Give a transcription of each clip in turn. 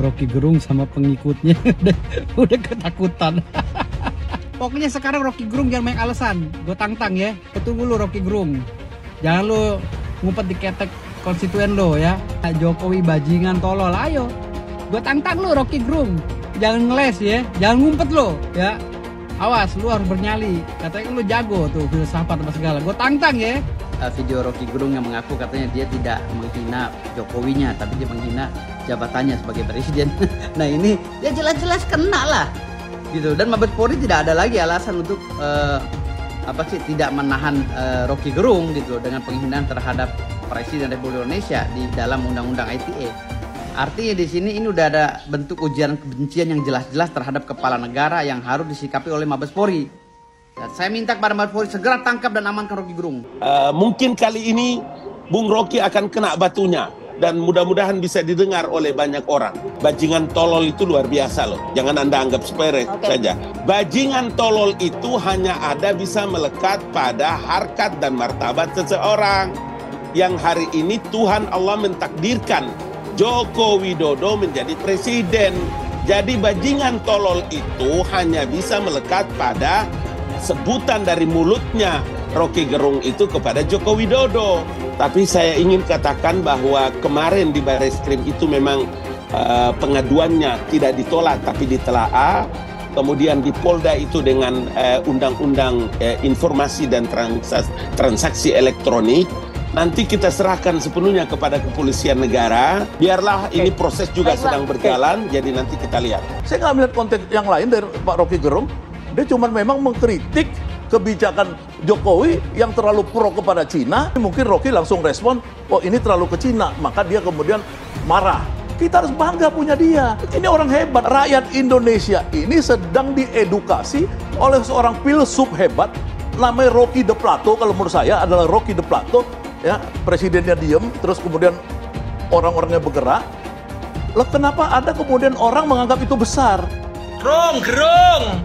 Rocky Gerung sama pengikutnya udah ketakutan. Pokoknya sekarang Rocky Gerung jangan main alasan. Gue tantang ya. Tunggu lu Rocky Gerung. Jangan lu ngumpet di ketek konstituen lo ya. Jokowi bajingan tolol, ayo. Gue tantang lu Rocky Gerung. Jangan ngeles ya. Jangan ngumpet lo ya. Awas, lu harus bernyali. Katanya lu jago tuh filsafat apa segala. Gue tantang ya. Video Rocky Gerung yang mengaku katanya dia tidak menghina Jokowinya, tapi dia menghina jabatannya sebagai presiden. Nah ini ya jelas-jelas kena lah gitu. Dan Mabes Polri tidak ada lagi alasan untuk tidak menahan Rocky Gerung gitu dengan penghinaan terhadap Presiden Republik Indonesia di dalam Undang-Undang ITE. Artinya di sini ini udah ada bentuk ujaran kebencian yang jelas-jelas terhadap kepala negara yang harus disikapi oleh Mabes Polri. Dan saya minta kepada Mabes Polri segera tangkap dan amankan Rocky Gerung. Mungkin kali ini Bung Rocky akan kena batunya dan mudah-mudahan bisa didengar oleh banyak orang. Bajingan tolol itu luar biasa loh. Jangan Anda anggap sepele saja. Bajingan tolol itu hanya ada bisa melekat pada harkat dan martabat seseorang. Yang hari ini Tuhan Allah mentakdirkan Joko Widodo menjadi presiden. Jadi bajingan tolol itu hanya bisa melekat pada sebutan dari mulutnya Rocky Gerung itu kepada Joko Widodo. Tapi saya ingin katakan bahwa kemarin di Barreskrim itu memang pengaduannya tidak ditolak tapi ditelaah. Kemudian di Polda itu dengan undang-undang informasi dan transaksi elektronik. Nanti kita serahkan sepenuhnya kepada kepolisian negara. Biarlah ini proses juga sedang berjalan. Jadi nanti kita lihat. Saya nggak melihat konteks yang lain dari Pak Rocky Gerung. Dia cuma memang mengkritik kebijakan Jokowi yang terlalu pro kepada Cina. Mungkin Rocky langsung respon, oh ini terlalu ke Cina. Maka dia kemudian marah. Kita harus bangga punya dia. Ini orang hebat. Rakyat Indonesia ini sedang diedukasi oleh seorang filsuf hebat. Namanya Rocky de Plato, kalau menurut saya adalah Rocky de Plato. Ya, presidennya diem, terus kemudian orang-orangnya bergerak. Loh kenapa ada kemudian orang menganggap itu besar? Gerung.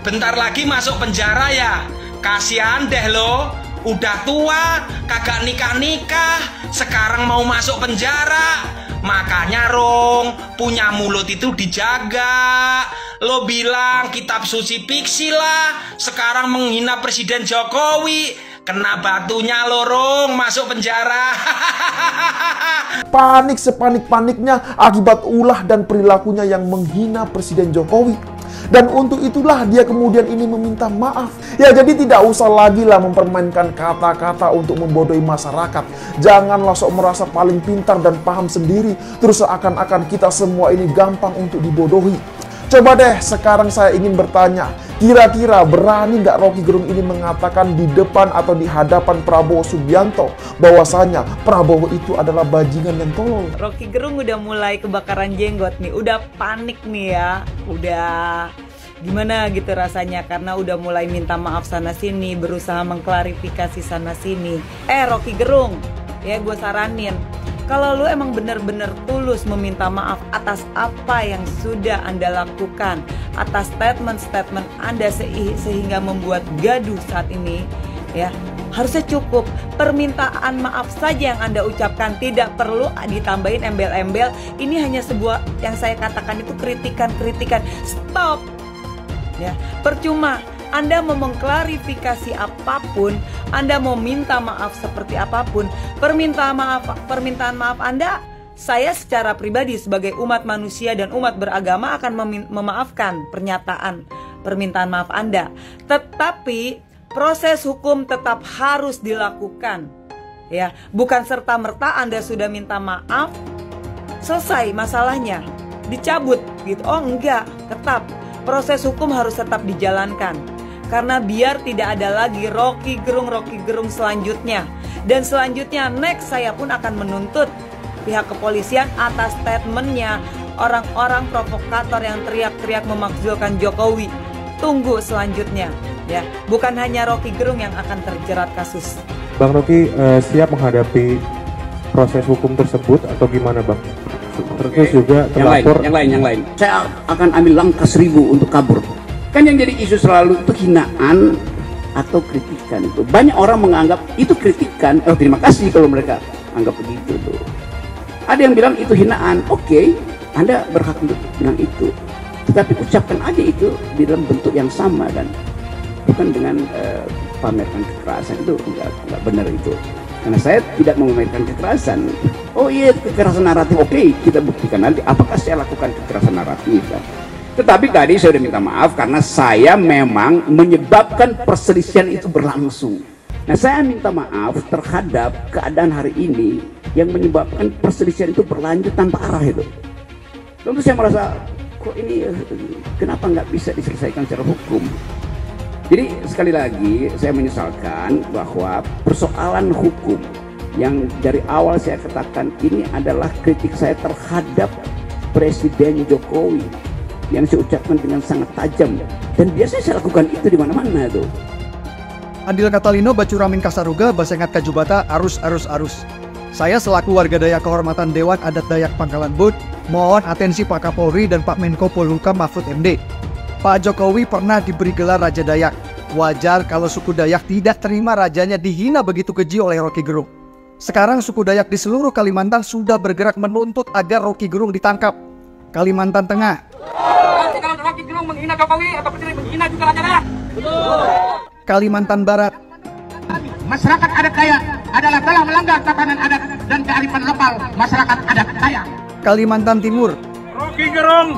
Bentar lagi masuk penjara ya. Kasihan deh lo. Udah tua, kagak nikah-nikah, sekarang mau masuk penjara. Makanya Rung, punya mulut itu dijaga. Lo bilang kitab suci fiksi lah, sekarang menghina Presiden Jokowi. Kena batunya lo Rung, masuk penjara. Panik sepanik-paniknya akibat ulah dan perilakunya yang menghina Presiden Jokowi. Dan untuk itulah dia kemudian ini meminta maaf. Ya jadi tidak usah lagi lah mempermainkan kata-kata untuk membodohi masyarakat. Janganlah sok merasa paling pintar dan paham sendiri. Terus seakan-akan kita semua ini gampang untuk dibodohi. Coba deh sekarang saya ingin bertanya. Kira-kira berani nggak Rocky Gerung ini mengatakan di depan atau di hadapan Prabowo Subianto bahwasanya Prabowo itu adalah bajingan dan tolol? Rocky Gerung udah mulai kebakaran jenggot nih, udah panik nih ya, udah gimana gitu rasanya karena udah mulai minta maaf sana sini, berusaha mengklarifikasi sana sini. Rocky Gerung, ya gue saranin. Kalau lu emang benar-benar tulus meminta maaf atas apa yang sudah Anda lakukan, atas statement-statement Anda sehingga membuat gaduh saat ini, ya harusnya cukup permintaan maaf saja yang Anda ucapkan, tidak perlu ditambahin embel-embel. Ini hanya sebuah yang saya katakan itu kritikan-kritikan. Stop, ya percuma. Anda mau mengklarifikasi apapun, Anda mau minta maaf seperti apapun, permintaan maaf Anda, saya secara pribadi sebagai umat manusia dan umat beragama akan memaafkan permintaan maaf Anda. Tetapi proses hukum tetap harus dilakukan. Ya, bukan serta-merta Anda sudah minta maaf, selesai masalahnya, dicabut gitu. Oh enggak, tetap proses hukum harus tetap dijalankan. Karena biar tidak ada lagi Rocky Gerung selanjutnya. Dan selanjutnya next saya pun akan menuntut pihak kepolisian atas statementnya orang-orang provokator yang teriak-teriak memakzulkan Jokowi. Tunggu selanjutnya ya. Bukan hanya Rocky Gerung yang akan terjerat kasus. Bang Rocky siap menghadapi proses hukum tersebut atau gimana Bang? Terus juga terlapor. Yang lain. Saya akan ambil langkah 1000 untuk kabur. Kan yang jadi isu selalu itu hinaan atau kritikan itu. Banyak orang menganggap itu kritikan. Terima kasih kalau mereka anggap begitu tuh. Ada yang bilang itu hinaan. Oke, Anda berhak untuk bilang itu, tetapi ucapkan aja itu di dalam bentuk yang sama kan, bukan dengan pamerkan kekerasan. Itu nggak benar itu, karena saya tidak memamerkan kekerasan. Oh iya, kekerasan naratif, oke, kita buktikan nanti apakah saya lakukan kekerasan naratif kan. Tetapi tadi saya sudah minta maaf karena saya memang menyebabkan perselisihan itu berlangsung. Nah, saya minta maaf terhadap keadaan hari ini yang menyebabkan perselisihan itu berlanjut tanpa arah itu. Tentu saya merasa, kok ini kenapa nggak bisa diselesaikan secara hukum? Jadi sekali lagi saya menyesalkan bahwa persoalan hukum yang dari awal saya katakan ini adalah kritik saya terhadap Presiden Jokowi yang saya ucapkan dengan sangat tajam, dan biasanya saya lakukan itu di mana-mana tuh. Adil Catalino, Bacuramin Kasaruga, Basengat Kajubata, Arus. Saya selaku warga Dayak Kehormatan Dewan Adat Dayak Pangkalan Bud, mohon atensi Pak Kapolri dan Pak Menko Polhukam Mahfud MD. Pak Jokowi pernah diberi gelar Raja Dayak. Wajar kalau suku Dayak tidak terima rajanya dihina begitu keji oleh Rocky Gerung. Sekarang suku Dayak di seluruh Kalimantan sudah bergerak menuntut agar Rocky Gerung ditangkap. Kalimantan Tengah. Kalau Rocky Gerung menghina Jokowi atau menghina juga Raja Dayak. Kalimantan Barat. Masyarakat adat Dayak adalah telah melanggar tatanan adat dan kearifan lokal masyarakat adat Dayak. Kalimantan Timur. Rocky Gerung,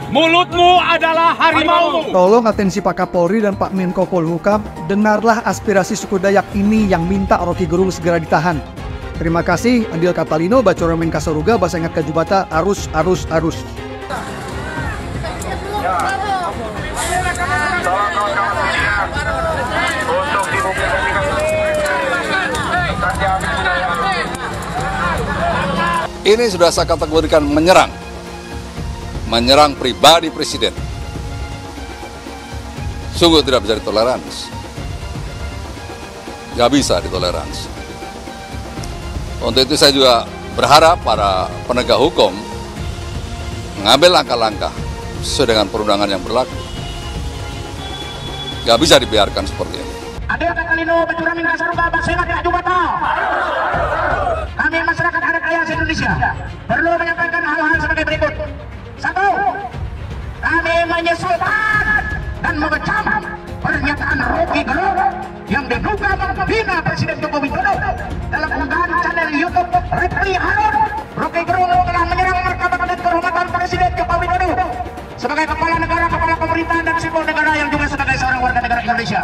mulutmu adalah harimau. Tolong atensi Pak Kapolri dan Pak Menko Polhukam, dengarlah aspirasi suku Dayak ini yang minta Rocky Gerung segera ditahan. Terima kasih. Adil Catalino, Bacuramin Kasaruga, Basengat Kajubata, Arus. Ini sudah saya kategorikan menyerang pribadi presiden. Sungguh tidak bisa ditoleransi. Gak bisa ditoleransi. Untuk itu saya juga berharap para penegak hukum mengambil langkah-langkah sesuai dengan perundangan yang berlaku. Gak bisa dibiarkan seperti ini. Adil Catalino, Bacuramin Kasaruga, Basengat Kajubata. Kami masyarakat adat Dayak Indonesia perlu menyampaikan hal-hal sebagai berikut. 1. Kami menyesalkan dan mengecam pernyataan Rocky Gerung yang diduga menghina Presiden Joko Widodo dalam unggahan channel YouTube Reply Harun. Rocky Gerung telah menyerang martabat dan kehormatan Presiden Joko Widodo sebagai kepala negara, kepala pemerintahan dan simbol negara yang juga sebagai seorang warga negara Indonesia.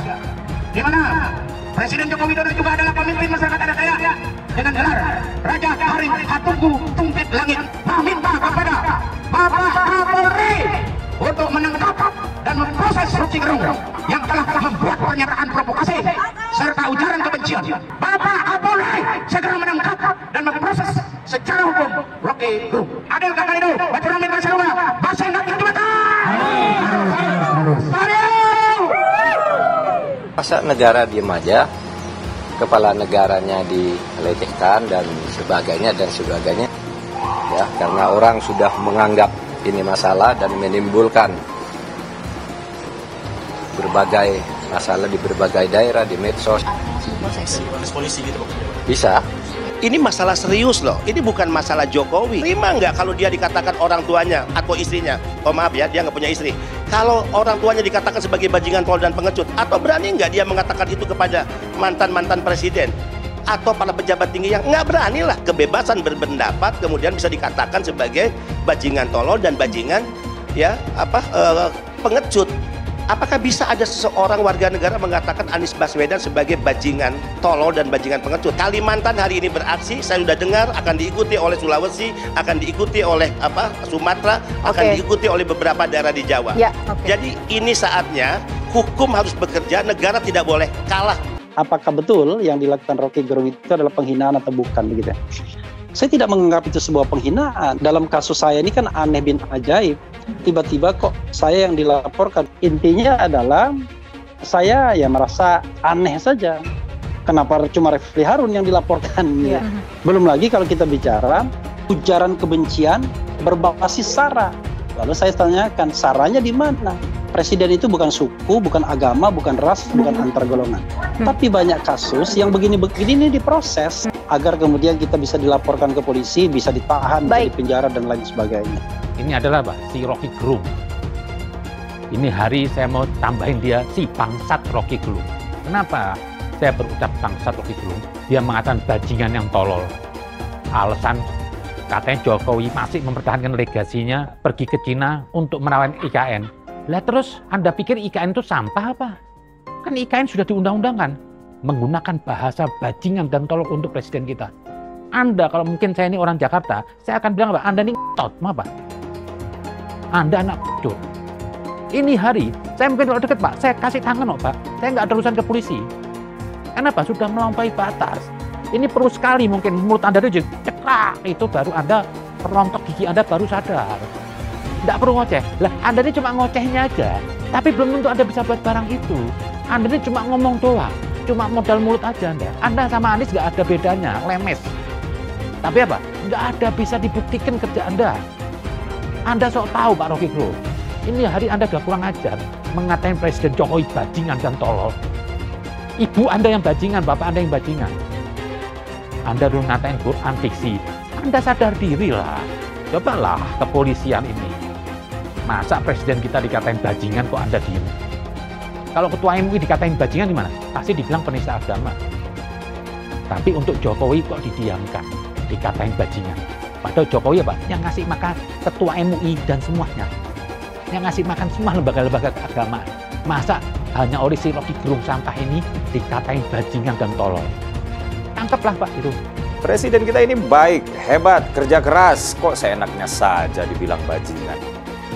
Di mana Presiden Joko Widodo juga adalah pemimpin masyarakat adat Dayak dengan gelar Raja Karim Hatunggu Tumpit Langit. Meminta kepada Bapak Kapolri untuk menangkap dan memproses Rocky Gerung yang telah membuat pernyataan provokasi serta ujaran kebencian. Bapak Kapolri segera menangkap dan memproses secara hukum Rocky Gerung. Adil Catalino, Bacuramin Kasaruga, Basengat Kajubata. Masa negara diem aja, kepala negaranya dilecehkan dan sebagainya, ya, karena orang sudah menganggap ini masalah dan menimbulkan berbagai masalah di berbagai daerah, di medsos. Bisa. Ini masalah serius loh, ini bukan masalah Jokowi. Terima nggak kalau dia dikatakan orang tuanya atau istrinya, oh maaf ya, dia nggak punya istri. Kalau orang tuanya dikatakan sebagai bajingan tol dan pengecut, atau berani nggak dia mengatakan itu kepada mantan-mantan presiden atau para pejabat tinggi yang nggak berani lah. Kebebasan berpendapat kemudian bisa dikatakan sebagai bajingan tolol dan bajingan pengecut. Apakah bisa ada seseorang warga negara mengatakan Anies Baswedan sebagai bajingan tolol dan bajingan pengecut? Kalimantan hari ini beraksi, saya sudah dengar akan diikuti oleh Sulawesi, akan diikuti oleh Sumatera, akan diikuti oleh beberapa daerah di Jawa. Ya, Jadi ini saatnya hukum harus bekerja, negara tidak boleh kalah. Apakah betul yang dilakukan Rocky Gerung itu adalah penghinaan atau bukan begitu? Saya tidak menganggap itu sebuah penghinaan. Dalam kasus saya ini kan aneh bin ajaib. Tiba-tiba kok saya yang dilaporkan. Intinya adalah saya ya merasa aneh saja. Kenapa cuma Refli Harun yang dilaporkan? Ya. Belum lagi kalau kita bicara ujaran kebencian berbasis sara. Lalu saya tanyakan saranya di mana? Presiden itu bukan suku, bukan agama, bukan ras, bukan antar golongan. Tapi banyak kasus yang begini-begini ini diproses. agar kemudian kita bisa dilaporkan ke polisi, bisa ditahan, bisa dipenjara dan lain sebagainya. Ini adalah si Rocky Gerung. Ini hari saya mau tambahin dia si bangsat Rocky Gerung. Kenapa saya berucap bangsat Rocky Gerung? Dia mengatakan bajingan yang tolol. Alasan katanya Jokowi masih mempertahankan legasinya pergi ke Cina untuk merawat IKN. Lah terus Anda pikir IKN itu sampah apa? Kan IKN sudah diundang-undangkan menggunakan bahasa bajingan dan tolol untuk presiden kita. Anda kalau mungkin saya ini orang Jakarta, saya akan bilang apa? Anda ini ngetot, apa? Anda anak cut. Ini hari, saya mungkin kalau deket Pak, saya kasih tangan Pak. Saya nggak ada urusan ke polisi. Kenapa? Sudah melampaui batas. Ini perlu sekali mungkin mulut Anda itu ceklak, itu baru Anda perontok gigi Anda baru sadar. Tidak perlu ngoceh. Lah Anda ini cuma ngocehnya aja, tapi belum tentu Anda bisa buat barang itu. Anda ini cuma ngomong doang, cuma modal mulut aja Anda. Anda sama Anies nggak ada bedanya, lemes. Tapi apa? Nggak ada bisa dibuktikan kerja Anda. Anda sok tahu Pak Rocky Gerung. Ini hari Anda udah kurang ajar mengatain Presiden Jokowi bajingan dan tolol. Ibu Anda yang bajingan, Bapak Anda yang bajingan. Anda dulu ngatain Quran fiksi. Anda sadar diri lah. Cobalah kepolisian ini. Masa presiden kita dikatain bajingan kok Anda diem? Kalau ketua MUI dikatain bajingan gimana? Pasti dibilang penista agama. Tapi untuk Jokowi kok didiamkan, dikatain bajingan. Padahal Jokowi apa? Yang ngasih makan ketua MUI dan semuanya. Yang ngasih makan semua lembaga-lembaga keagamaan. Masa hanya oleh si Rocky Gerung sampah ini dikatain bajingan dan tolol? Tangkaplah Pak itu. Presiden kita ini baik, hebat, kerja keras, kok seenaknya saja dibilang bajingan.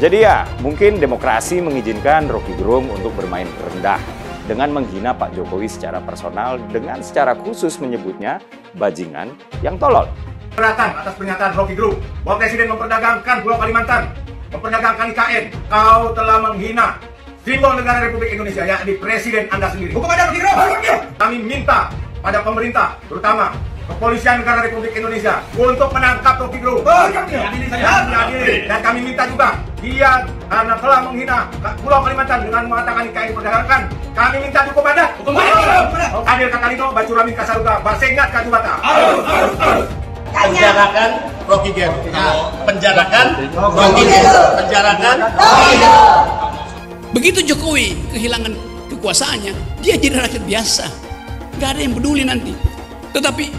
Jadi ya, mungkin demokrasi mengizinkan Rocky Gerung untuk bermain rendah dengan menghina Pak Jokowi secara personal dengan secara khusus menyebutnya bajingan yang tolol. Keberatan atas pernyataan Rocky Gerung bahwa Presiden memperdagangkan Pulau Kalimantan, memperdagangkan IKN. Kau telah menghina simbol negara Republik Indonesia, yakni Presiden Anda sendiri. Hukum ada Rocky Gerung. Kami minta pada pemerintah, terutama Kepolisian Negara Republik Indonesia, untuk menangkap Rocky Gerung. Dan kami minta juga, dia karena telah menghina Pulau Kalimantan dengan mengatakan IKN diperdagangkan, kami minta hukum Anda. Adil Katalino, Bacuramin Kasaruga, Basengat Kajubata. Penjarakan Rocky Gerung. Penjarakan Rocky Gerung. Penjarakan Rocky Gerung. Begitu Jokowi kehilangan kekuasaannya, dia jadi rakyat biasa. Gak ada yang peduli nanti. Tetapi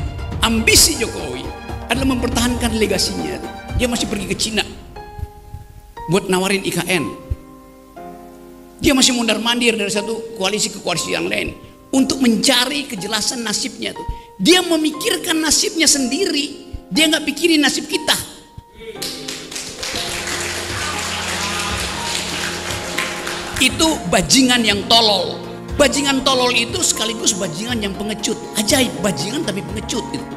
ambisi Jokowi adalah mempertahankan legasinya. Dia masih pergi ke Cina buat nawarin IKN. Dia masih mondar-mandir dari satu koalisi ke koalisi yang lain untuk mencari kejelasan nasibnya tuh. Dia memikirkan nasibnya sendiri. Dia nggak pikirin nasib kita. Itu bajingan yang tolol. Bajingan tolol itu sekaligus bajingan yang pengecut. Ajaib, bajingan tapi pengecut itu.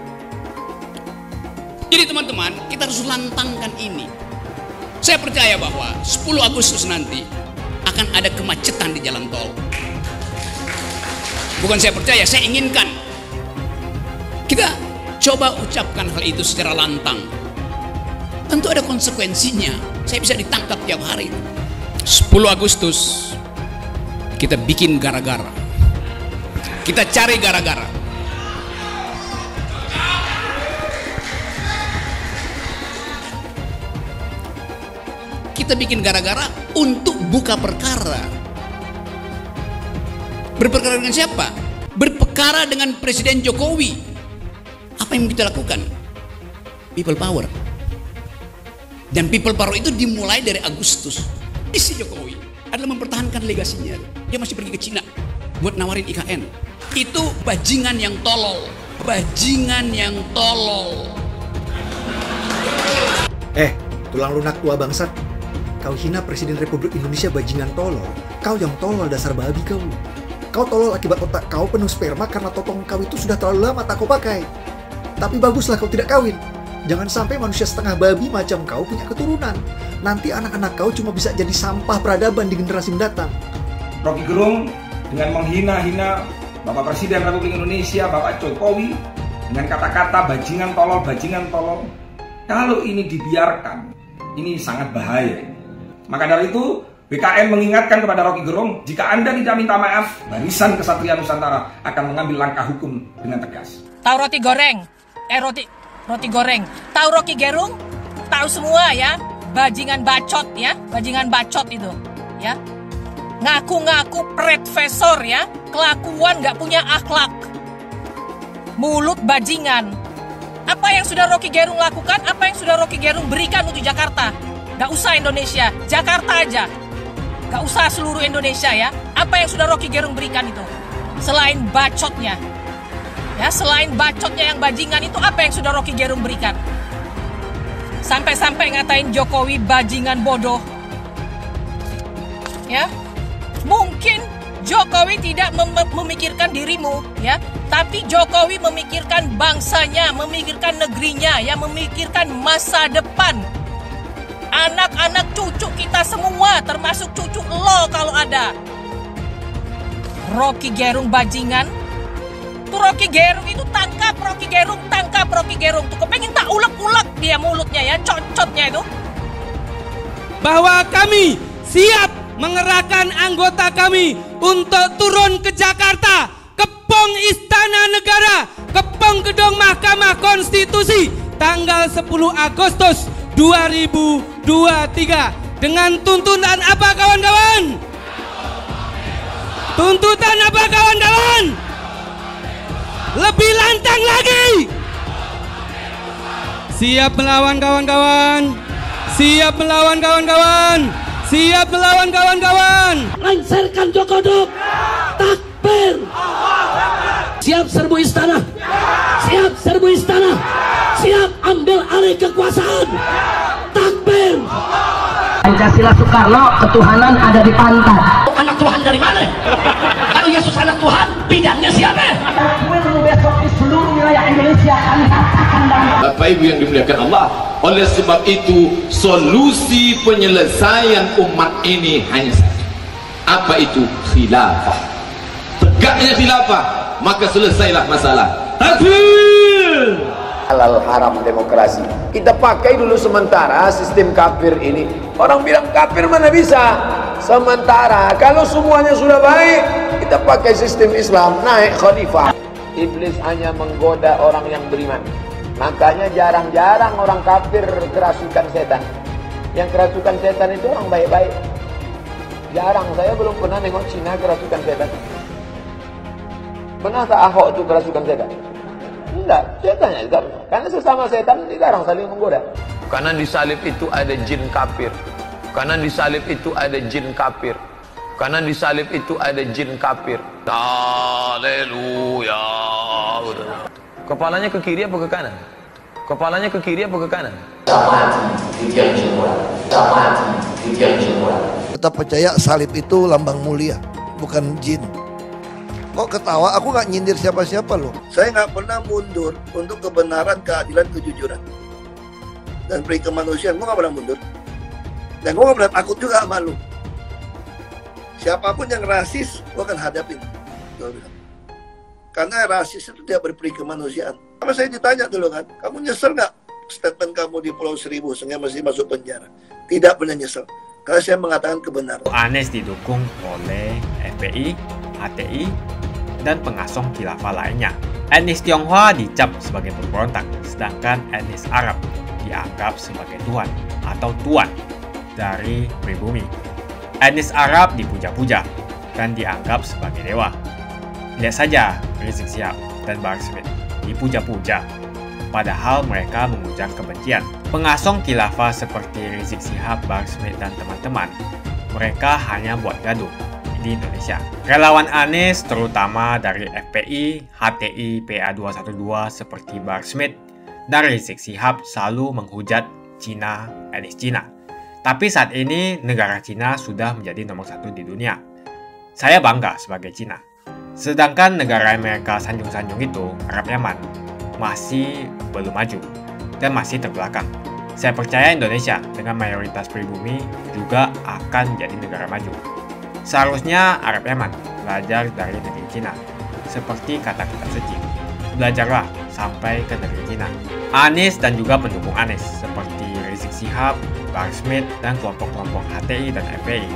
Jadi teman-teman, kita harus lantangkan ini. Saya percaya bahwa 10 Agustus nanti akan ada kemacetan di jalan tol. Bukan saya percaya, saya inginkan. Kita coba ucapkan hal itu secara lantang. Tentu ada konsekuensinya. Saya bisa ditangkap tiap hari. 10 Agustus kita bikin gara-gara. Kita cari gara-gara. Kita bikin gara-gara untuk buka perkara. Berperkara dengan siapa? Berperkara dengan Presiden Jokowi. Apa yang kita lakukan? People power. Dan people power itu dimulai dari Agustus. Isi Jokowi adalah mempertahankan legasinya. Dia masih pergi ke Cina buat nawarin IKN. Itu bajingan yang tolol. Bajingan yang tolol. Tulang lunak tua bangsat. Kau hina Presiden Republik Indonesia bajingan tolol. Kau yang tolol, dasar babi kau. Kau tolol akibat otak kau penuh sperma karena totong kau itu sudah terlalu lama tak kau pakai. Tapi baguslah kau tidak kawin. Jangan sampai manusia setengah babi macam kau punya keturunan. Nanti anak-anak kau cuma bisa jadi sampah peradaban di generasi mendatang. Rocky Gerung dengan menghina-hina Bapak Presiden Republik Indonesia, Bapak Jokowi, dengan kata-kata bajingan tolol, bajingan tolol. Kalau ini dibiarkan, ini sangat bahaya. Maka dari itu, BKN mengingatkan kepada Rocky Gerung, jika Anda tidak minta maaf, Barisan Kesatria Nusantara akan mengambil langkah hukum dengan tegas. Tahu roti goreng? roti goreng. Tahu Rocky Gerung? Tahu semua ya, bajingan bacot ya, bajingan bacot itu ya. Ngaku-ngaku profesor ya, kelakuan nggak punya akhlak. Mulut bajingan. Apa yang sudah Rocky Gerung lakukan? Apa yang sudah Rocky Gerung berikan untuk Jakarta? Gak usah Indonesia, Jakarta aja. Gak usah seluruh Indonesia ya. Apa yang sudah Rocky Gerung berikan itu? Selain bacotnya. Ya, selain bacotnya yang bajingan itu, apa yang sudah Rocky Gerung berikan? Sampai-sampai ngatain Jokowi bajingan bodoh. Ya. Mungkin Jokowi tidak memikirkan dirimu ya, tapi Jokowi memikirkan bangsanya, memikirkan negerinya, ya, memikirkan masa depan. Anak-anak cucu kita semua, termasuk cucu lo kalau ada. Rocky Gerung bajingan. Tuh Rocky Gerung itu tangkap Rocky Gerung, tangkap Rocky Gerung. Tuh kepengen tak ulek-ulek dia mulutnya ya, cocotnya itu. Bahwa kami siap mengerahkan anggota kami untuk turun ke Jakarta, ke Pong Istana Negara, ke Pong Gedung Mahkamah Konstitusi tanggal 10 Agustus 2023 dengan tuntutan apa kawan-kawan? Tuntutan apa kawan-kawan? Lebih lantang lagi. Siap melawan kawan-kawan. Siap melawan kawan-kawan. Siap melawan kawan-kawan. Lengserkan Jokoduk. Takbir. Siap serbu istana. Siap serbu istana. Siap ambil alih kekuasaan. Takbir. Pancasila Soekarno, ketuhanan ada di pantat. Anak Tuhan dari mana? Kalau Yesus anak Tuhan, bidangnya siapa? Besok di seluruh wilayah Indonesia kami katakan dan Bapak Ibu yang dimuliakan Allah, oleh sebab itu solusi penyelesaian umat ini hanya satu. Apa itu? Khilafah. Tegaknya khilafah, maka selesailah masalah. Takbir. Halal haram demokrasi. Kita pakai dulu sementara sistem kafir ini. Orang bilang kafir mana bisa? Sementara kalau semuanya sudah baik, kita pakai sistem Islam, naik khalifah. Iblis hanya menggoda orang yang beriman. Makanya jarang-jarang orang kafir kerasukan setan. Yang kerasukan setan itu orang baik-baik. Jarang, saya belum pernah nengok Cina kerasukan setan. Pernah tak Ahok itu kerasukan setan? Enggak, setannya juga. Karena sesama setan dilarang saling menggoda. Karena di salib itu ada jin kafir. Karena di salib itu ada jin kafir. Karena di salib itu ada jin kafir. Haleluya. Kepalanya ke kiri apa ke kanan? Kepalanya ke kiri apa ke kanan? Tetap percaya salib itu lambang mulia, bukan jin. Kok ketawa? Aku nggak nyindir siapa-siapa loh. Saya nggak pernah mundur untuk kebenaran, keadilan, kejujuran dan peri kemanusiaan. Gue nggak pernah mundur. Dan gue nggak pernah takut juga sama lu. Siapapun yang rasis, gue akan hadapin. Karena rasis itu tidak berperi kemanusiaan. Sama saya ditanya dulu kan, kamu nyesel nggak statement kamu di Pulau Seribu sehingga masih masuk penjara? Tidak pernah nyesel. Karena saya mengatakan kebenaran. Anies didukung oleh FPI, HTI, dan pengasong khilafah lainnya. Etnis Tionghoa dicap sebagai pemberontak, sedangkan etnis Arab dianggap sebagai tuan atau tuan dari pribumi. Etnis Arab dipuja-puja dan dianggap sebagai dewa. Lihat saja Rizik Syihab dan Bahar Smith dipuja-puja, padahal mereka mengujang kebencian. Pengasong khilafah seperti Rizik Syihab, Bahar Smith, dan teman-teman, mereka hanya buat gaduh di Indonesia. Relawan Anies, terutama dari FPI, HTI, PA212 seperti Bahar Smith dan Rizik Syihab selalu menghujat Cina, etnis Cina. Tapi saat ini negara Cina sudah menjadi nomor 1 di dunia. Saya bangga sebagai Cina. Sedangkan negara Amerika sanjung-sanjung itu, Arab Yaman, masih belum maju dan masih terbelakang. Saya percaya Indonesia dengan mayoritas pribumi juga akan menjadi negara maju. Seharusnya Arab Yaman belajar dari negeri Cina, seperti kata kitab suci. Belajarlah sampai ke negeri Cina. Anies dan juga pendukung Anies seperti Rizik Syihab, Bahar Smith, dan kelompok-kelompok HTI dan FPI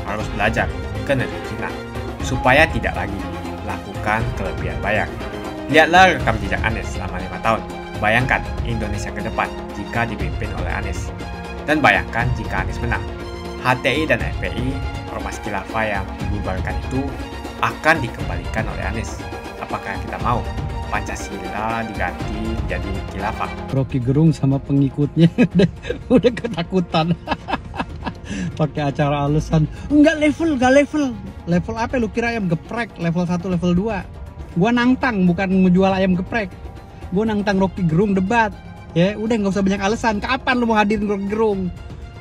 harus belajar ke negeri Cina supaya tidak lagi melakukan kelebihan bayar. Lihatlah rekam jejak Anies selama 5 tahun. Bayangkan Indonesia ke depan jika dipimpin oleh Anies. Dan bayangkan jika Anies menang. HTI dan FPI, Ormas Khilafah yang dibubarkan itu akan dikembalikan oleh Anies. Apakah kita mau Pancasila diganti jadi Khilafah? Rocky Gerung sama pengikutnya udah ketakutan. Pakai acara alasan enggak level. Level apa lu kira ayam geprek? Level 1, level 2. Gua nantang, bukan menjual ayam geprek. Gua nantang Rocky Gerung debat. Ya, udah nggak usah banyak alasan. Kapan lu mau hadirin Rocky Gerung?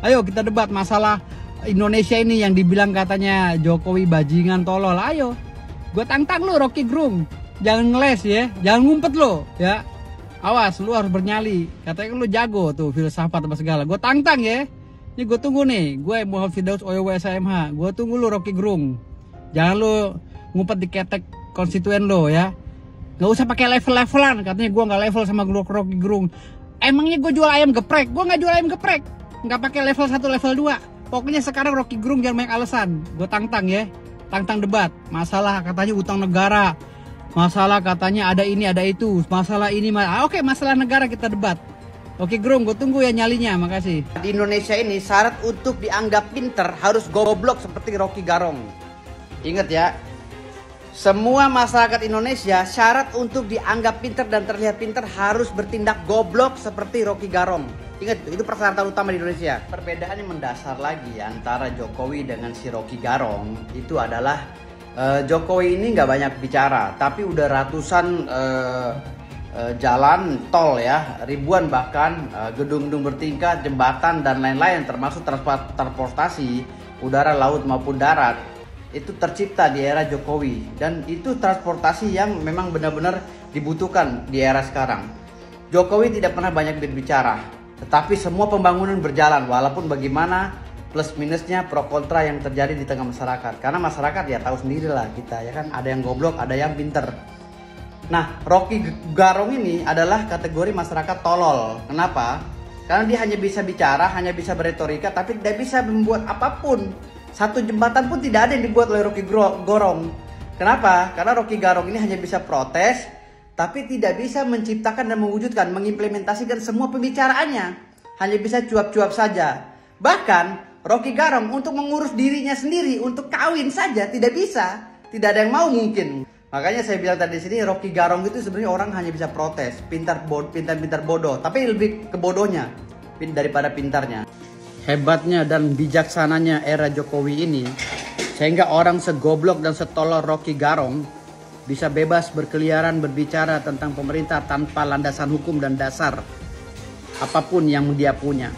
Ayo kita debat masalah Indonesia ini yang dibilang katanya Jokowi bajingan tolol. Ayo, gue tantang lu Rocky Gerung. Jangan ngeles ya, jangan ngumpet lo ya. Awas, lu harus bernyali. Katanya lu jago tuh filsafat apa segala. Gue tantang ya. Ini gue tunggu nih. Gue Muhammad Firdaus OYW SMH. Gue tunggu lu Rocky Gerung. Jangan lu ngumpet di ketek konstituen lo ya. Gak usah pakai level-levelan. Katanya gue nggak level sama Rocky Gerung. Emangnya gue jual ayam geprek? Gue nggak jual ayam geprek. Nggak pakai level 1, level 2. Pokoknya sekarang Rocky Gerung jangan banyak alasan. Gue tantang ya. Tantang debat. Masalah katanya utang negara. Masalah katanya ada ini, ada itu. Masalah ini, oke, masalah negara kita debat. Oke Gerung, gue tunggu ya nyalinya, makasih. Di Indonesia ini syarat untuk dianggap pinter harus goblok seperti Rocky Gerung. Ingat ya, semua masyarakat Indonesia syarat untuk dianggap pinter dan terlihat pinter harus bertindak goblok seperti Rocky Gerung. Ingat itu persyaratan utama di Indonesia. Perbedaan yang mendasar lagi antara Jokowi dengan si Rocky Gerung itu adalah Jokowi ini nggak banyak bicara, tapi udah ratusan jalan tol ya, ribuan bahkan gedung-gedung bertingkat, jembatan dan lain-lain termasuk transportasi udara, laut maupun darat itu tercipta di era Jokowi dan itu transportasi yang memang benar-benar dibutuhkan di era sekarang. Jokowi tidak pernah banyak berbicara, tetapi semua pembangunan berjalan walaupun bagaimana plus minusnya pro kontra yang terjadi di tengah masyarakat. Karena masyarakat ya tahu sendiri lah kita ya kan, ada yang goblok, ada yang pinter. Nah, Rocky Gerung ini adalah kategori masyarakat tolol. Kenapa? Karena dia hanya bisa bicara, hanya bisa beretorika, tapi tidak bisa membuat apapun. Satu jembatan pun tidak ada yang dibuat oleh Rocky Gerung. Kenapa? Karena Rocky Gerung ini hanya bisa protes, tapi tidak bisa menciptakan dan mewujudkan, mengimplementasikan semua pembicaraannya. Hanya bisa cuap-cuap saja. Bahkan Rocky Gerung untuk mengurus dirinya sendiri, untuk kawin saja tidak bisa. Tidak ada yang mau mungkin. Makanya saya bilang tadi di sini Rocky Gerung itu sebenarnya orang hanya bisa protes, pintar bodoh, tapi lebih ke bodohnya daripada pintarnya. Hebatnya dan bijaksananya era Jokowi ini sehingga orang segoblok dan setolol Rocky Gerung bisa bebas berkeliaran berbicara tentang pemerintah tanpa landasan hukum dan dasar apapun yang dia punya.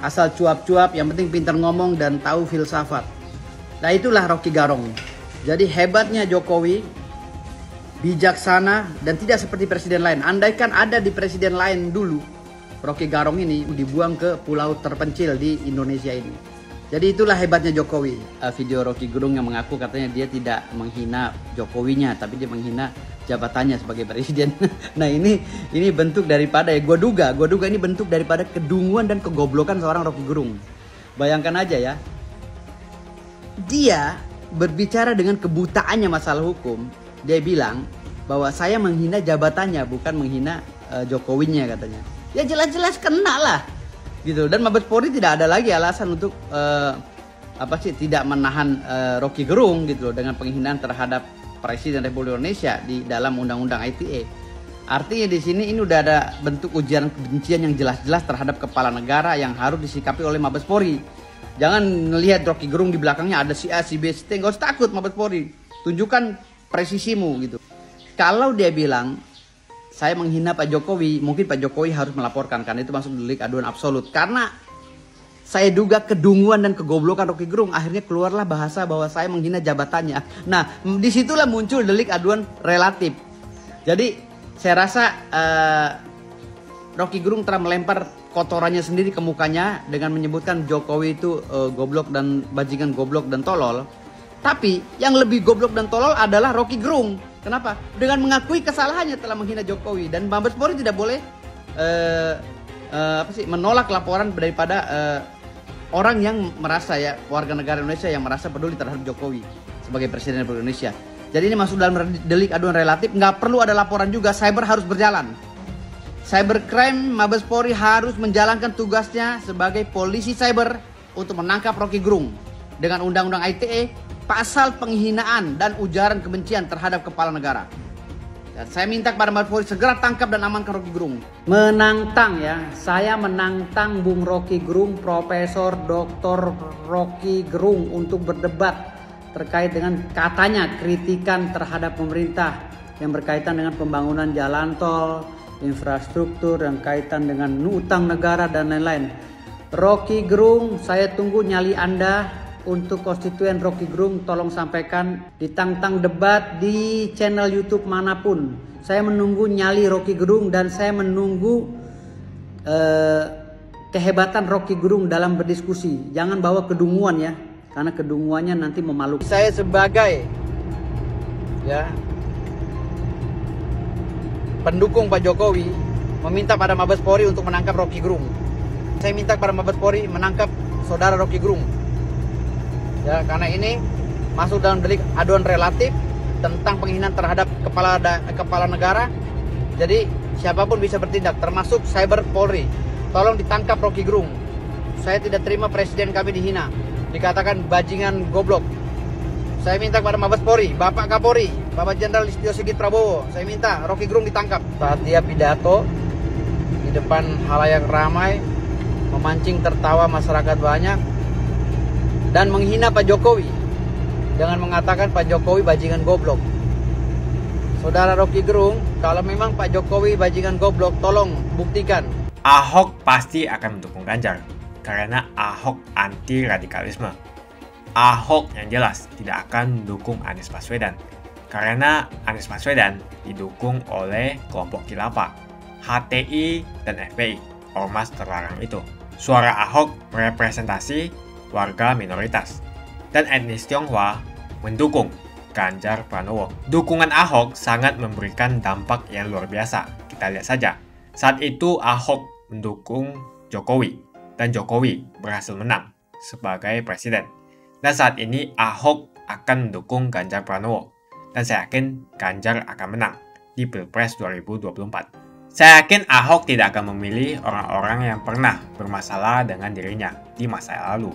Asal cuap-cuap, yang penting pintar ngomong dan tahu filsafat. Nah itulah Rocky Gerung. Jadi hebatnya Jokowi, bijaksana dan tidak seperti presiden lain. Andaikan ada di presiden lain dulu, Rocky Gerung ini dibuang ke pulau terpencil di Indonesia ini. Jadi itulah hebatnya Jokowi. Video Rocky Gerung yang mengaku katanya dia tidak menghina Jokowinya, tapi dia menghina jabatannya sebagai presiden. Nah ini bentuk daripada gue duga ini bentuk daripada kedunguan dan kegoblokan seorang Rocky Gerung. Bayangkan aja ya, dia berbicara dengan kebutaannya masalah hukum. Dia bilang bahwa saya menghina jabatannya, bukan menghina Jokowinya katanya. Ya jelas-jelas kena lah gitu. Dan Mabes Polri tidak ada lagi alasan untuk tidak menahan Rocky Gerung gitu loh, dengan penghinaan terhadap Presiden Republik Indonesia di dalam Undang-Undang ITE. Artinya di sini ini udah ada bentuk ujaran kebencian yang jelas-jelas terhadap kepala negara yang harus disikapi oleh Mabes Polri. Jangan melihat Rocky Gerung di belakangnya ada si A, si B, si T. Gak usah takut Mabes Polri. Tunjukkan presisimu gitu. Kalau dia bilang saya menghina Pak Jokowi, mungkin Pak Jokowi harus melaporkan karena itu masuk delik aduan absolut. Karena saya duga kedunguan dan kegoblokan Rocky Gerung, akhirnya keluarlah bahasa bahwa saya menghina jabatannya. Nah, disitulah muncul delik aduan relatif. Jadi saya rasa Rocky Gerung telah melempar kotorannya sendiri ke mukanya dengan menyebutkan Jokowi itu goblok dan bajingan, goblok dan tolol. Tapi yang lebih goblok dan tolol adalah Rocky Gerung. Kenapa? Dengan mengakui kesalahannya telah menghina Jokowi, dan Mabes Polri tidak boleh menolak laporan daripada orang yang merasa ya, warga negara Indonesia yang merasa peduli terhadap Jokowi sebagai Presiden Republik Indonesia. Jadi ini masuk dalam delik aduan relatif, nggak perlu ada laporan juga, cyber harus berjalan. Cybercrime Mabes Polri harus menjalankan tugasnya sebagai polisi cyber untuk menangkap Rocky Gerung dengan Undang-Undang ITE, pasal penghinaan dan ujaran kebencian terhadap kepala negara. Dan saya minta kepada Mabes Polri segera tangkap dan amankan Rocky Gerung. Menantang ya, saya menantang Bung Rocky Gerung, Profesor Dr. Rocky Gerung untuk berdebat terkait dengan katanya kritikan terhadap pemerintah yang berkaitan dengan pembangunan jalan tol, infrastruktur, dan kaitan dengan utang negara dan lain-lain. Rocky Gerung, saya tunggu nyali Anda untuk konstituen Rocky Gerung, tolong sampaikan ditantang debat di channel YouTube manapun. Saya menunggu nyali Rocky Gerung dan saya menunggu kehebatan Rocky Gerung dalam berdiskusi. Jangan bawa kedunguan ya, karena kedunguannya nanti memalukan. Saya sebagai pendukung Pak Jokowi meminta pada Mabes Polri untuk menangkap Rocky Gerung. Saya minta kepada Mabes Polri menangkap saudara Rocky Gerung. Ya, karena ini masuk dalam delik aduan relatif tentang penghinaan terhadap kepala negara. Jadi siapapun bisa bertindak, termasuk Cyber Polri. Tolong ditangkap Rocky Gerung. Saya tidak terima presiden kami dihina, dikatakan bajingan goblok. Saya minta kepada Mabes Polri, Bapak Kapolri, Bapak Jenderal Listio Sigit Prabowo, saya minta Rocky Gerung ditangkap. Saat dia pidato di depan halayak ramai, memancing tertawa masyarakat banyak, dan menghina Pak Jokowi dengan mengatakan Pak Jokowi bajingan goblok. Saudara Rocky Gerung, kalau memang Pak Jokowi bajingan goblok, tolong buktikan. Ahok pasti akan mendukung Ganjar, karena Ahok anti radikalisme. Ahok yang jelas tidak akan mendukung Anies Baswedan, karena Anies Baswedan didukung oleh kelompok khilafah, HTI dan FPI, ormas terlarang itu. Suara Ahok merepresentasi warga minoritas, dan etnis Tionghoa mendukung Ganjar Pranowo. Dukungan Ahok sangat memberikan dampak yang luar biasa. Kita lihat saja, saat itu Ahok mendukung Jokowi, dan Jokowi berhasil menang sebagai presiden. Dan saat ini Ahok akan mendukung Ganjar Pranowo, dan saya yakin Ganjar akan menang di Pilpres 2024. Saya yakin Ahok tidak akan memilih orang-orang yang pernah bermasalah dengan dirinya di masa lalu.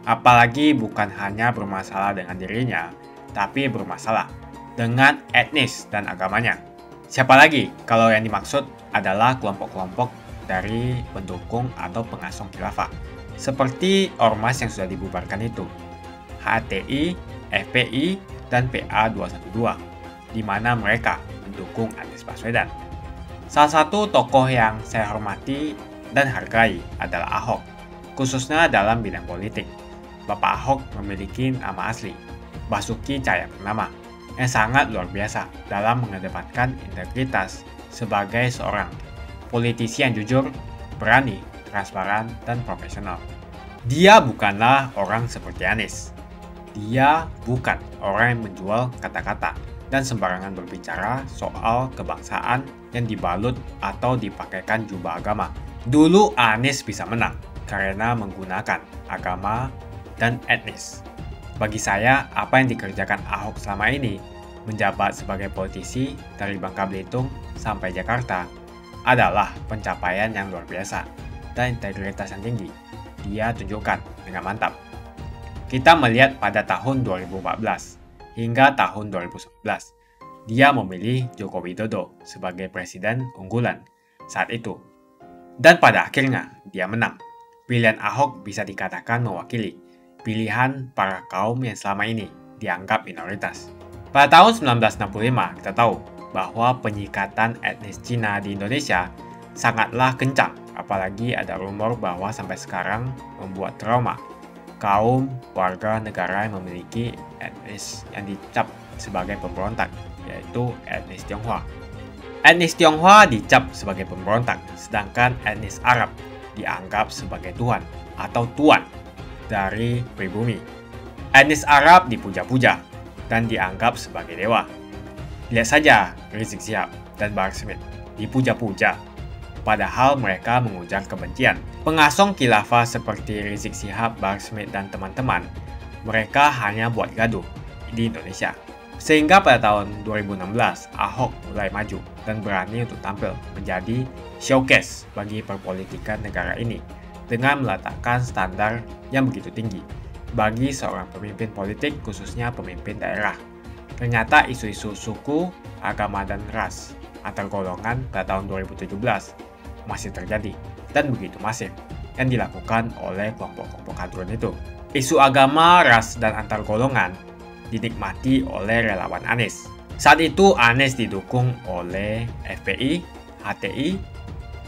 Apalagi bukan hanya bermasalah dengan dirinya, tapi bermasalah dengan etnis dan agamanya. Siapa lagi kalau yang dimaksud adalah kelompok-kelompok dari pendukung atau pengasong khilafah, seperti ormas yang sudah dibubarkan itu, HTI, FPI, dan PA212, di mana mereka mendukung Anies Baswedan. Salah satu tokoh yang saya hormati dan hargai adalah Ahok, khususnya dalam bidang politik. Bapak Ahok memiliki nama asli, Basuki Cahayapurnama, yang sangat luar biasa dalam mengedepankan integritas sebagai seorang politisi yang jujur, berani, transparan, dan profesional. Dia bukanlah orang seperti Anies. Dia bukan orang yang menjual kata-kata dan sembarangan berbicara soal kebangsaan yang dibalut atau dipakaikan jubah agama. Dulu Anies bisa menang karena menggunakan agama dan etnis. Bagi saya, apa yang dikerjakan Ahok selama ini, menjabat sebagai politisi dari Bangka Belitung sampai Jakarta, adalah pencapaian yang luar biasa dan integritas yang tinggi. Dia tunjukkan dengan mantap. Kita melihat pada tahun 2014 hingga tahun 2011, dia memilih Joko Widodo sebagai presiden unggulan saat itu. Dan pada akhirnya, dia menang. Pilihan Ahok bisa dikatakan mewakili pilihan para kaum yang selama ini dianggap minoritas. Pada tahun 1965, kita tahu bahwa penyikatan etnis Cina di Indonesia sangatlah kencang, apalagi ada rumor bahwa sampai sekarang membuat trauma kaum warga negara yang memiliki etnis yang dicap sebagai pemberontak, yaitu etnis Tionghoa. Etnis Tionghoa dicap sebagai pemberontak, sedangkan etnis Arab dianggap sebagai Tuhan atau tuan dari pribumi. Etnis Arab dipuja-puja dan dianggap sebagai dewa. Lihat saja Rizik Syihab dan Bahar Smith dipuja-puja, padahal mereka mengujar kebencian. Pengasong khilafah seperti Rizik Syihab, Bahar Smith, dan teman-teman, mereka hanya buat gaduh di Indonesia. Sehingga pada tahun 2016, Ahok mulai maju dan berani untuk tampil menjadi showcase bagi perpolitikan negara ini dengan meletakkan standar yang begitu tinggi bagi seorang pemimpin politik, khususnya pemimpin daerah. Ternyata isu-isu suku, agama, dan ras antar golongan pada tahun 2017 masih terjadi dan begitu masif yang dilakukan oleh kelompok-kelompok hadron itu. Isu agama, ras, dan antar golongan dinikmati oleh relawan Anies. Saat itu Anies didukung oleh FPI, HTI,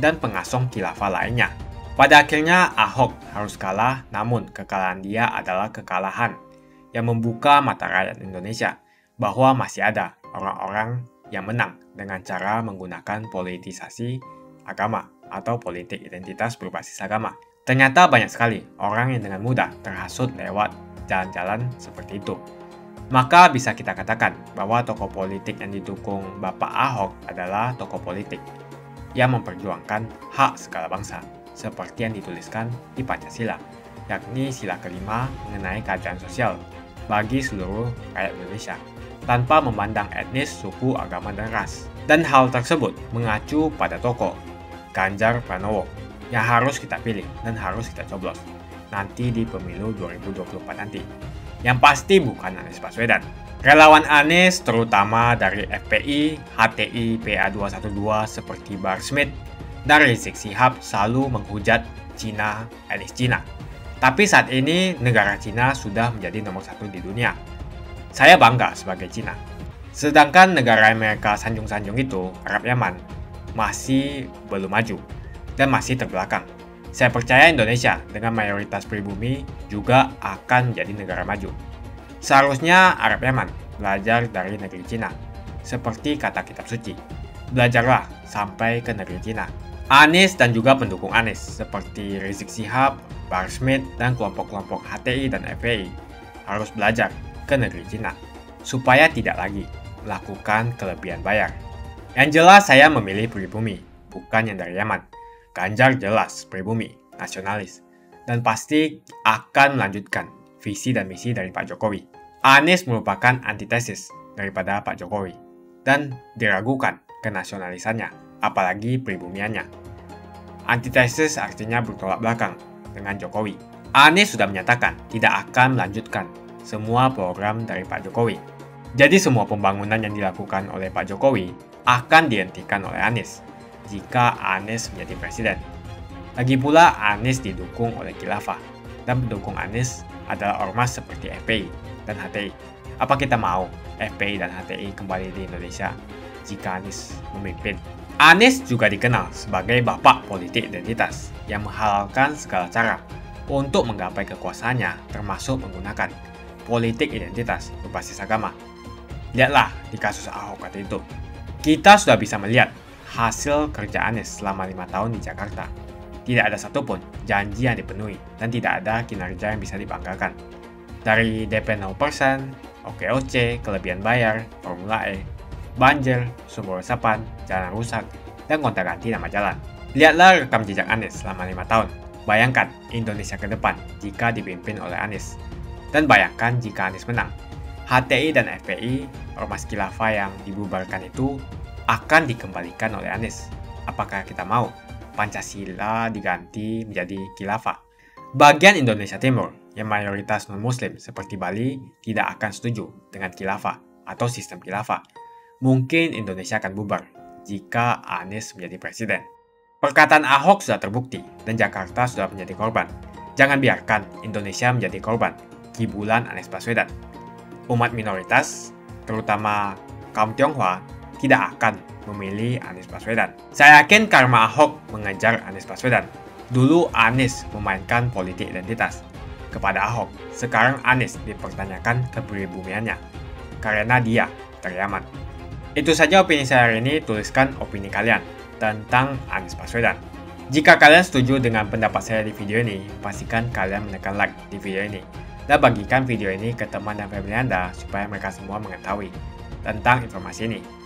dan pengasong khilafah lainnya. Pada akhirnya Ahok harus kalah, namun kekalahan dia adalah kekalahan yang membuka mata rakyat Indonesia bahwa masih ada orang-orang yang menang dengan cara menggunakan politisasi agama atau politik identitas berbasis agama. Ternyata banyak sekali orang yang dengan mudah terhasut lewat jalan-jalan seperti itu. Maka bisa kita katakan bahwa tokoh politik yang didukung Bapak Ahok adalah tokoh politik yang memperjuangkan hak segala bangsa, seperti yang dituliskan di Pancasila, yakni sila kelima mengenai keadilan sosial bagi seluruh rakyat Indonesia, tanpa memandang etnis, suku, agama, dan ras. Dan hal tersebut mengacu pada tokoh Ganjar Pranowo yang harus kita pilih dan harus kita coblos nanti di pemilu 2024 nanti. Yang pasti bukan Anies Baswedan. Relawan Anies terutama dari FPI, HTI, PA212 seperti Bahar Smith dan Rizik Syihab selalu menghujat Cina, etnis Cina. Tapi saat ini negara Cina sudah menjadi nomor 1 di dunia. Saya bangga sebagai Cina. Sedangkan negara Amerika sanjung-sanjung itu, Arab Yaman, masih belum maju dan masih terbelakang. Saya percaya Indonesia dengan mayoritas pribumi juga akan menjadi negara maju. Seharusnya Arab Yaman belajar dari negeri Cina. Seperti kata kitab suci, belajarlah sampai ke negeri Cina. Anies dan juga pendukung Anies seperti Rizik Syihab, Bahar Smith, dan kelompok-kelompok HTI dan FPI harus belajar ke negeri Cina supaya tidak lagi melakukan kelebihan bayar. Yang jelas saya memilih pribumi, bukan yang dari Yaman. Ganjar jelas pribumi, nasionalis, dan pasti akan melanjutkan visi dan misi dari Pak Jokowi. Anies merupakan antitesis daripada Pak Jokowi dan diragukan kenasionalisannya, apalagi pribumiannya. Antitesis artinya bertolak belakang dengan Jokowi. Anies sudah menyatakan tidak akan melanjutkan semua program dari Pak Jokowi. Jadi semua pembangunan yang dilakukan oleh Pak Jokowi akan dihentikan oleh Anies jika Anies menjadi presiden. Lagi pula Anies didukung oleh khilafah dan pendukung Anies adalah ormas seperti FPI dan HTI. Apa kita mau FPI dan HTI kembali di Indonesia jika Anies memimpin? Anies juga dikenal sebagai bapak politik identitas yang menghalalkan segala cara untuk menggapai kekuasaannya, termasuk menggunakan politik identitas berbasis agama. Lihatlah di kasus Ahok waktu itu. Kita sudah bisa melihat hasil kerja Anies selama 5 tahun di Jakarta. Tidak ada satupun janji yang dipenuhi dan tidak ada kinerja yang bisa dibanggakan. Dari DP 0%, OKOC, kelebihan bayar, Formula E, banjir, sumber resapan, jalan rusak, dan gonta-ganti nama jalan. Lihatlah rekam jejak Anies selama 5 tahun. Bayangkan Indonesia ke depan jika dipimpin oleh Anies. Dan bayangkan jika Anies menang. HTI dan FPI, ormas khilafah yang dibubarkan itu akan dikembalikan oleh Anies. Apakah kita mau Pancasila diganti menjadi khilafah? Bagian Indonesia Timur yang mayoritas non-muslim seperti Bali tidak akan setuju dengan khilafah atau sistem khilafah. Mungkin Indonesia akan bubar jika Anies menjadi presiden. Perkataan Ahok sudah terbukti dan Jakarta sudah menjadi korban. Jangan biarkan Indonesia menjadi korban kibulan Anies Baswedan. Umat minoritas, terutama kaum Tionghoa, tidak akan memilih Anies Baswedan. Saya yakin karma Ahok mengejar Anies Baswedan. Dulu Anies memainkan politik identitas kepada Ahok. Sekarang Anies dipertanyakan kepribumiannya karena dia dari Yaman. Itu saja opini saya hari ini. Tuliskan opini kalian tentang Anies Baswedan. Jika kalian setuju dengan pendapat saya di video ini, pastikan kalian menekan like di video ini dan bagikan video ini ke teman dan family Anda supaya mereka semua mengetahui tentang informasi ini.